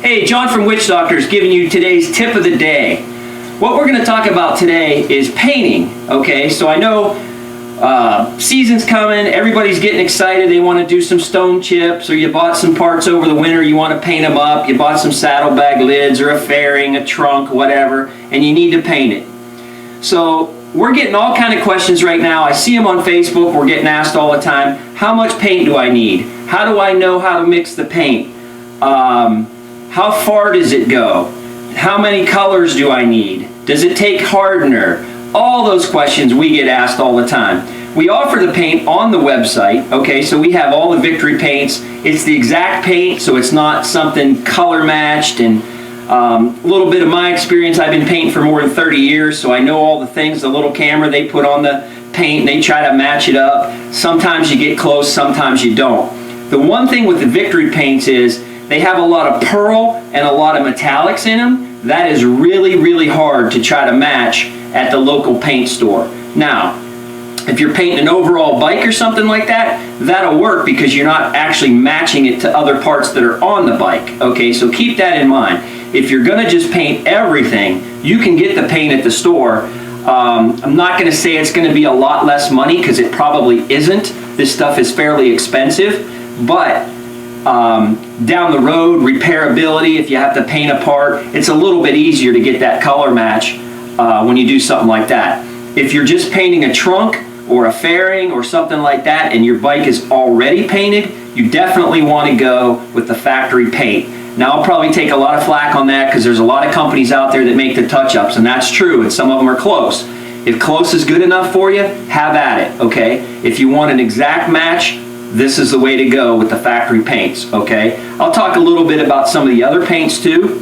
Hey, John from Witchdoctors giving you today's tip of the day. What we're going to talk about today is painting. Okay, so I know season's coming, everybody's getting excited, they want to do some stone chips, or you bought some parts over the winter, you want to paint them up, you bought some saddlebag lids or a fairing, a trunk, whatever, and you need to paint it. So we're getting all kind of questions right now. I see them on Facebook, we're getting asked all the time, how much paint do I need? How do I know how to mix the paint? How far does it go? How many colors do I need? Does it take hardener? All those questions we get asked all the time. We offer the paint on the website, okay, so we have all the Victory paints. It's the exact paint, so it's not something color matched. And a little bit of my experience, I've been painting for more than 30 years, so I know all the things, the little camera they put on the paint, and they try to match it up. Sometimes you get close, sometimes you don't. The one thing with the Victory paints is they have a lot of pearl and a lot of metallics in them. That is really, really hard to try to match at the local paint store. Now, if you're painting an overall bike or something like that, that'll work because you're not actually matching it to other parts that are on the bike. Okay, so keep that in mind. If you're gonna just paint everything, you can get the paint at the store. I'm not gonna say it's gonna be a lot less money because it probably isn't. This stuff is fairly expensive, but down the road, repairability, if you have to paint a part, it's a little bit easier to get that color match when you do something like that. If you're just painting a trunk or a fairing or something like that and your bike is already painted, you definitely want to go with the factory paint. Now, I'll probably take a lot of flack on that because there's a lot of companies out there that make the touch-ups, and that's true, and some of them are close. If close is good enough for you, have at it, okay? If you want an exact match, this is the way to go with the factory paints, okay? I'll talk a little bit about some of the other paints too,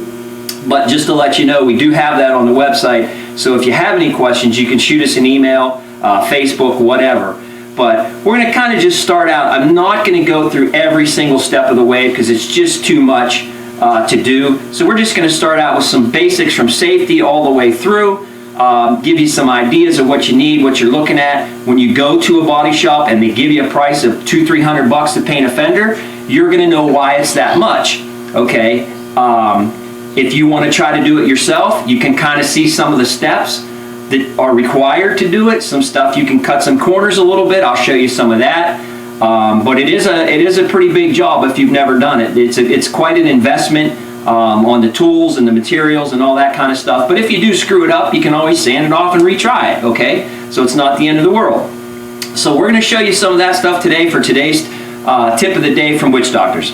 but just to let you know, we do have that on the website, so if you have any questions, you can shoot us an email, Facebook, whatever. But we're gonna kind of just start out. I'm not gonna go through every single step of the way because it's just too much to do. So we're just gonna start out with some basics from safety all the way through. Give you some ideas of what you need, what you're looking at. When you go to a body shop and they give you a price of $200-300 to paint a fender, you're gonna know why it's that much, okay? If you wanna try to do it yourself, you can kind of see some of the steps that are required to do it. Some stuff you can cut some corners a little bit. I'll show you some of that. But it is a pretty big job if you've never done it. It's quite an investment on the tools and the materials and all that kind of stuff. But if you do screw it up, you can always sand it off and retry it, okay? So it's not the end of the world. So we're gonna show you some of that stuff today for today's tip of the day from Witchdoctors.